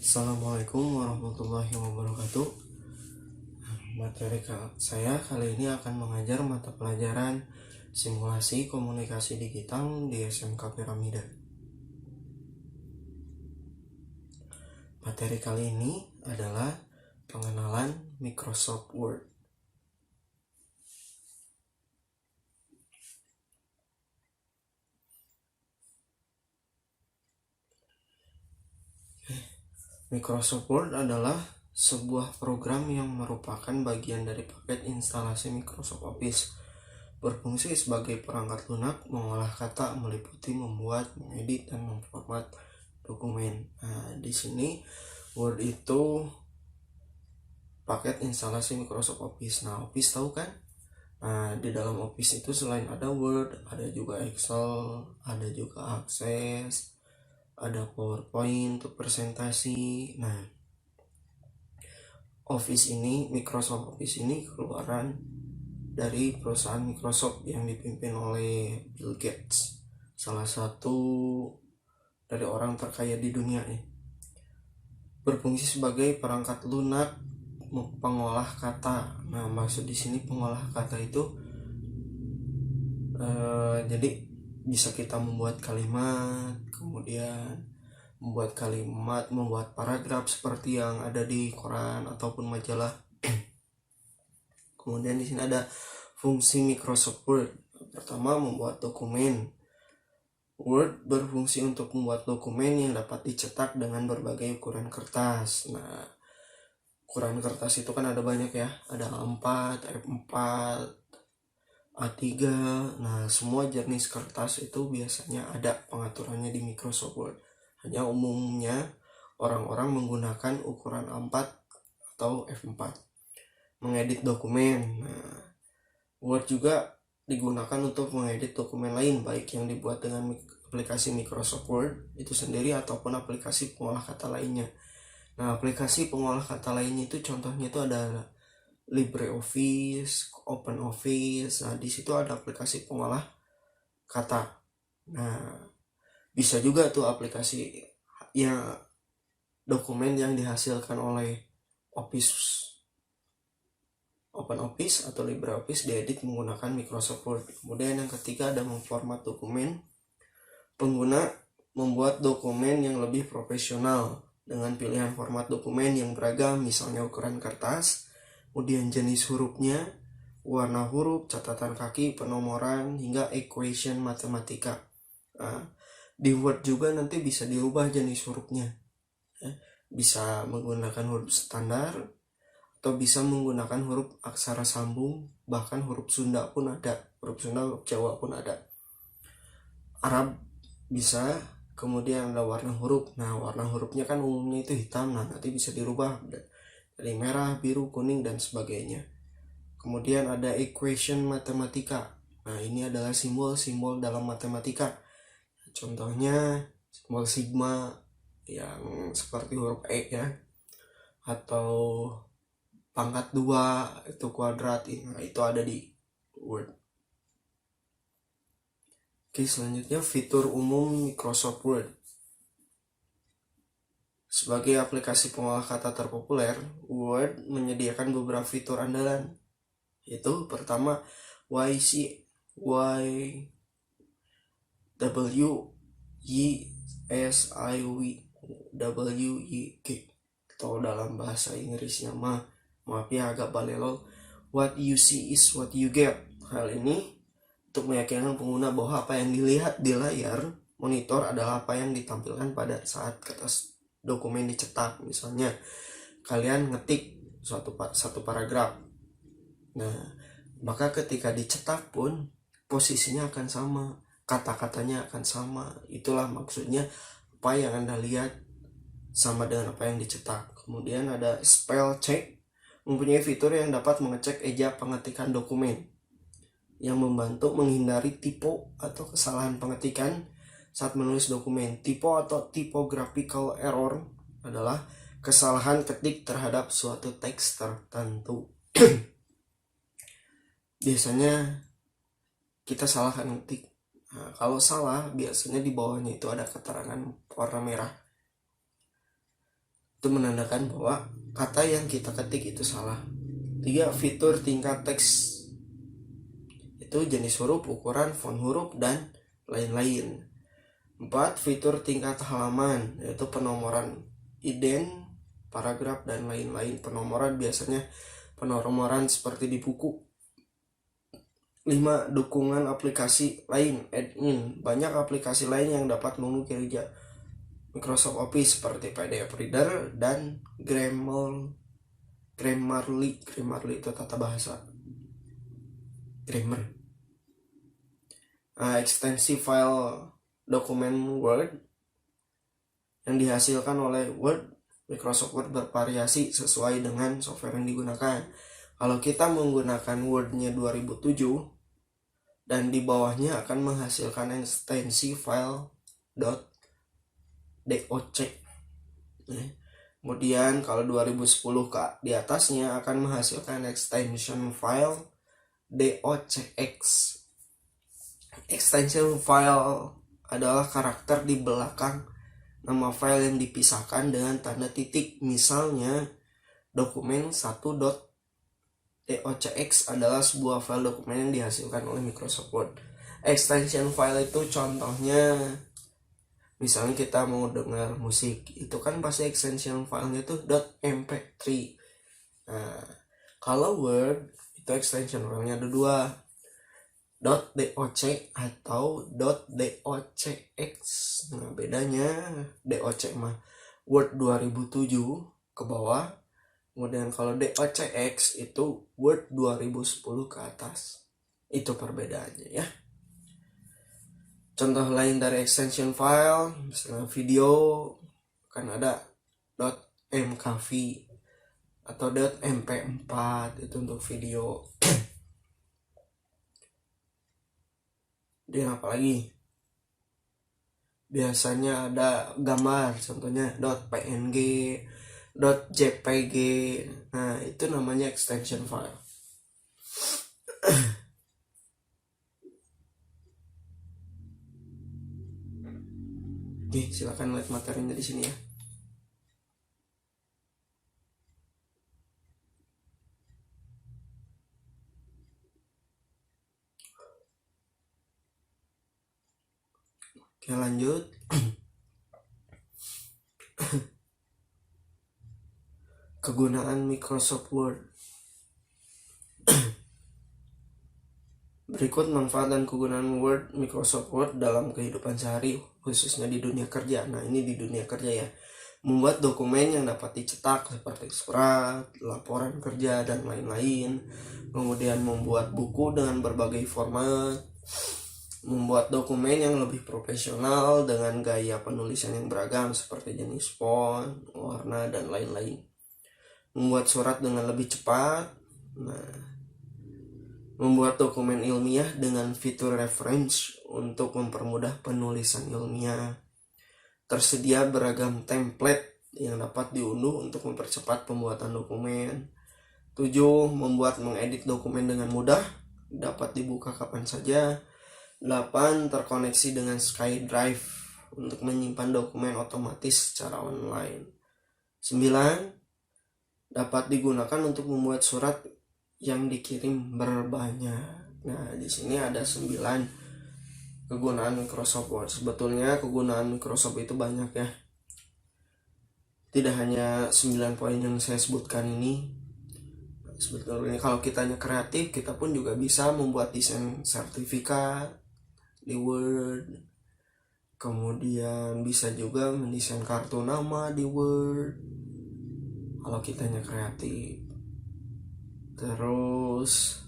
Assalamualaikum warahmatullahi wabarakatuh. Materi saya kali ini akan mengajar mata pelajaran simulasi komunikasi digital di SMK Piramida. Materi kali ini adalah pengenalan Microsoft Word. Microsoft Word adalah sebuah program yang merupakan bagian dari paket instalasi Microsoft Office. Berfungsi sebagai perangkat lunak, mengolah kata, meliputi membuat, mengedit, dan memformat dokumen. Nah, di sini Word itu paket instalasi Microsoft Office. Nah, Office tahu kan? Nah, di dalam Office itu selain ada Word, ada juga Excel, ada juga Access, ada PowerPoint untuk presentasi. Nah, Microsoft Office ini keluaran dari perusahaan Microsoft yang dipimpin oleh Bill Gates, salah satu dari orang terkaya di dunia nih. Berfungsi sebagai perangkat lunak pengolah kata. Nah, maksud di sini pengolah kata itu jadi bisa kita membuat kalimat, kemudian membuat paragraf seperti yang ada di koran ataupun majalah. Kemudian di sini ada fungsi Microsoft Word. Pertama, membuat dokumen. Word berfungsi untuk membuat dokumen yang dapat dicetak dengan berbagai ukuran kertas. Nah, ukuran kertas itu kan ada banyak ya, ada A4, F4, A3. Nah, semua jenis kertas itu biasanya ada pengaturannya di Microsoft Word. Hanya umumnya orang-orang menggunakan ukuran A4 atau F4. Mengedit dokumen. Nah, Word juga digunakan untuk mengedit dokumen lain, baik yang dibuat dengan aplikasi Microsoft Word itu sendiri ataupun aplikasi pengolah kata lainnya. Nah, aplikasi pengolah kata lainnya itu contohnya itu ada LibreOffice, OpenOffice. Nah, di situ ada aplikasi pengolah kata. Nah, bisa juga tuh aplikasi yang dokumen yang dihasilkan oleh OpenOffice atau LibreOffice diedit menggunakan Microsoft Word. Kemudian yang ketiga ada memformat dokumen. Pengguna membuat dokumen yang lebih profesional dengan pilihan format dokumen yang beragam, misalnya ukuran kertas, kemudian jenis hurufnya, warna huruf, catatan kaki, penomoran, hingga equation matematika. Nah, di Word juga nanti bisa dirubah jenis hurufnya. Bisa menggunakan huruf standar, atau bisa menggunakan huruf aksara sambung, bahkan huruf Sunda pun ada. Huruf Sunda, huruf Jawa pun ada. Arab bisa, kemudian ada warna huruf. Nah, warna hurufnya kan umumnya itu hitam. Nah, nanti bisa dirubah dari merah, biru, kuning, dan sebagainya. Kemudian ada equation matematika. Nah, ini adalah simbol-simbol dalam matematika. Contohnya simbol sigma yang seperti huruf E ya, atau pangkat 2 itu kuadrat. Nah, itu ada di Word. Oke, selanjutnya fitur umum Microsoft Word. Sebagai aplikasi pengolah kata terpopuler, Word menyediakan beberapa fitur andalan. Yaitu pertama, WYSIWYK, atau dalam bahasa Inggrisnya maaf ya agak balelol, what you see is what you get. Hal ini untuk meyakinkan pengguna bahwa apa yang dilihat di layar monitor adalah apa yang ditampilkan pada saat kertas dokumen dicetak. Misalnya kalian ngetik satu paragraf, nah maka ketika dicetak pun posisinya akan sama, kata-katanya akan sama. Itulah maksudnya apa yang Anda lihat sama dengan apa yang dicetak. Kemudian ada spell check, mempunyai fitur yang dapat mengecek eja pengetikan dokumen, yang membantu menghindari typo atau kesalahan pengetikan saat menulis dokumen. Typo atau typographical error adalah kesalahan ketik terhadap suatu teks tertentu. Biasanya kita salah ketik. Nah, kalau salah biasanya di bawahnya itu ada keterangan warna merah. itu menandakan bahwa kata yang kita ketik itu salah. 3. Fitur tingkat teks, itu jenis huruf, ukuran, font huruf, dan lain-lain. 4. Fitur tingkat halaman, yaitu penomoran inden, paragraf, dan lain-lain. Penomoran biasanya penomoran seperti di buku. 5. Dukungan aplikasi lain, add-in. Banyak aplikasi lain yang dapat mendukung kerja Microsoft Office seperti PDF Reader dan Grammarly itu tata bahasa. Grammar. Ekstensi file dokumen Word yang dihasilkan oleh Microsoft Word bervariasi sesuai dengan software yang digunakan. Kalau kita menggunakan Word-nya 2007 dan di bawahnya akan menghasilkan ekstensi file .doc. Kemudian kalau 2010 ke di atasnya akan menghasilkan extension file .docx. Extension file adalah karakter di belakang nama file yang dipisahkan dengan tanda titik. Misalnya dokumen 1.docx adalah sebuah file dokumen yang dihasilkan oleh Microsoft Word. Extension file itu contohnya, misalnya kita mau dengar musik, itu kan pasti extension filenya itu .mp3. Nah, kalau Word itu extension filenya ada dua, .doc atau .docx. Nah, bedanya doc mah Word 2007 ke bawah, kemudian kalau docx itu Word 2010 ke atas. Itu perbedaannya ya. Contoh lain dari extension file, misalnya video, kan ada .mkv atau .mp4, itu untuk video. Dan apalagi biasanya ada gambar, contohnya .png, .jpg. Nah, itu namanya extension file. Oke, silakan lihat materinya di sini ya. Oke, lanjut. Kegunaan Microsoft Word. Berikut manfaat dan kegunaan Microsoft Word dalam kehidupan sehari, khususnya di dunia kerja. Nah, ini di dunia kerja ya. Membuat dokumen yang dapat dicetak seperti surat, laporan kerja, dan lain-lain. Kemudian membuat buku dengan berbagai format. Membuat dokumen yang lebih profesional dengan gaya penulisan yang beragam seperti jenis font, warna, dan lain-lain. Membuat surat dengan lebih cepat. Nah, membuat dokumen ilmiah dengan fitur reference untuk mempermudah penulisan ilmiah. Tersedia beragam template yang dapat diunduh untuk mempercepat pembuatan dokumen. 7. Membuat mengedit dokumen dengan mudah, dapat dibuka kapan saja. 8. Terkoneksi dengan SkyDrive untuk menyimpan dokumen otomatis secara online. 9. Dapat digunakan untuk membuat surat yang dikirim berbanyak. Nah, di sini ada 9 kegunaan Microsoft Word. Sebetulnya kegunaan Microsoft itu banyak ya. Tidak hanya 9 poin yang saya sebutkan ini. Sebetulnya kalau kitanya kreatif, kita pun juga bisa membuat desain sertifikat di Word. Kemudian bisa juga mendesain kartu nama di Word kalau kitanya kreatif. Terus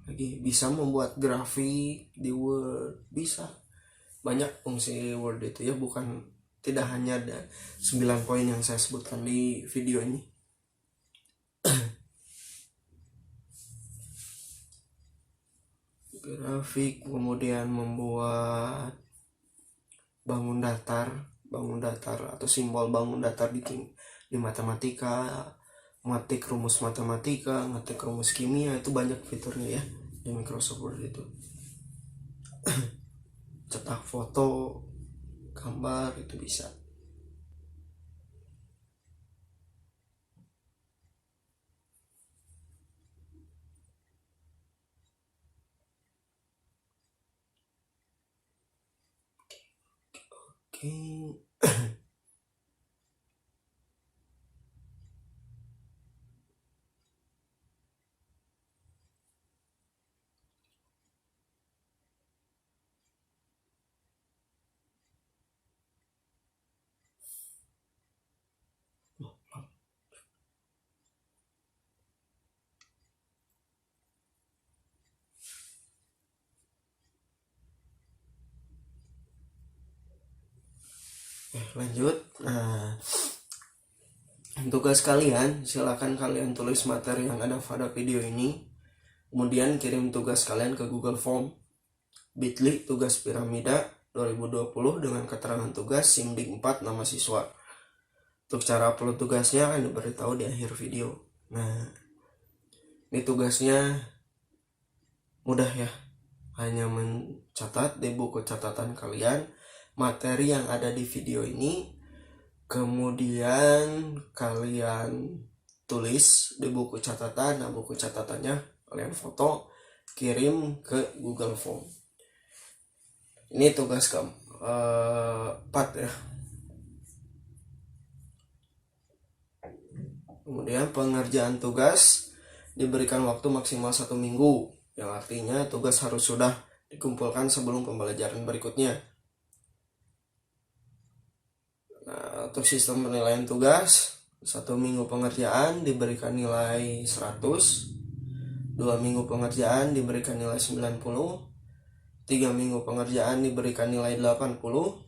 lagi bisa membuat grafik di Word, bisa. Banyak fungsi Word itu ya, bukan tidak hanya ada 9 poin yang saya sebutkan di video ini. Grafik, kemudian membuat bangun datar atau simbol bangun datar di matematika, ngetik rumus matematika, ngetik rumus kimia, itu banyak fiturnya ya di Microsoft Word itu. Cetak foto, gambar, itu bisa. Oke. Lanjut. Nah, tugas kalian, silakan kalian tulis materi yang ada pada video ini, kemudian kirim tugas kalian ke Google Form bit.ly tugas piramida 2020 dengan keterangan tugas SIMDIK 4 nama siswa. Untuk cara upload tugasnya akan diberitahu di akhir video. Nah, ini tugasnya mudah ya, hanya mencatat di buku catatan kalian materi yang ada di video ini, kemudian kalian tulis di buku catatan. Nah, buku catatannya kalian foto, kirim ke Google Form. Ini tugas keempat ya. Kemudian pengerjaan tugas diberikan waktu maksimal 1 minggu, yang artinya tugas harus sudah dikumpulkan sebelum pembelajaran berikutnya. Nah, untuk sistem penilaian tugas, 1 minggu pengerjaan diberikan nilai 100, 2 minggu pengerjaan diberikan nilai 90, 3 minggu pengerjaan diberikan nilai 80,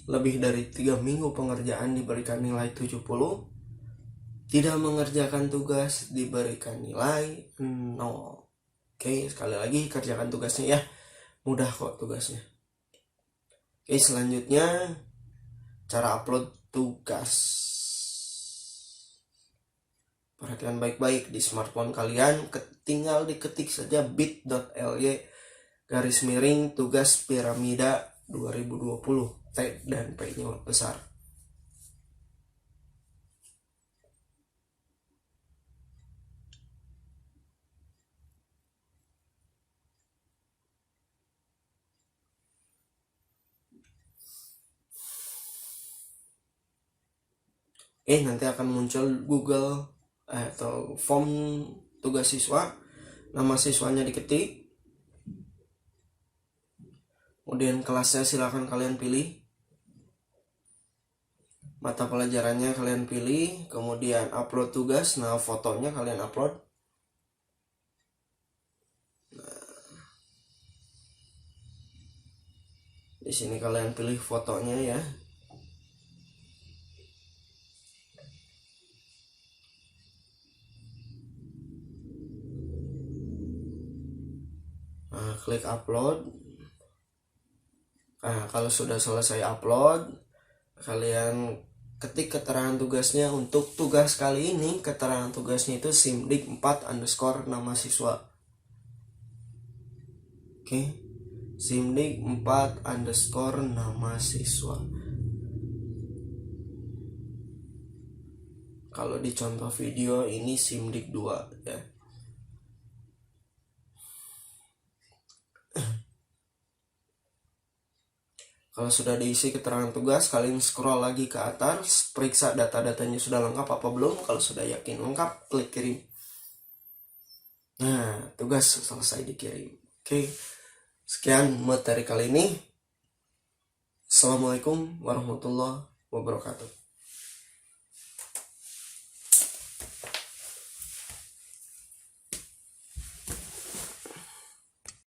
lebih dari 3 minggu pengerjaan diberikan nilai 70, tidak mengerjakan tugas diberikan nilai 0. Oke, sekali lagi kerjakan tugasnya ya, mudah kok tugasnya. Oke, selanjutnya cara upload tugas. Perhatikan baik-baik, di smartphone kalian tinggal diketik saja bit.ly tugas piramida 2020, T dan P nya besar. Nanti akan muncul Google atau form tugas siswa, nama siswanya diketik, kemudian kelasnya silahkan kalian pilih, mata pelajarannya kalian pilih, kemudian upload tugas. Nah, fotonya kalian upload. Di sini kalian pilih fotonya ya. Nah, klik upload. Nah, kalau sudah selesai upload, kalian ketik keterangan tugasnya. Untuk tugas kali ini, keterangan tugasnya itu SIMDIK 4 _ nama siswa. Oke, SIMDIK 4 _ nama siswa. Kalau di contoh video ini SIMDIK 2 ya. Kalau sudah diisi keterangan tugas, kalian scroll lagi ke atas, periksa data-datanya sudah lengkap apa belum. Kalau sudah yakin lengkap, klik kirim. Nah, tugas selesai dikirim. Oke, sekian materi kali ini. Assalamualaikum warahmatullahi wabarakatuh.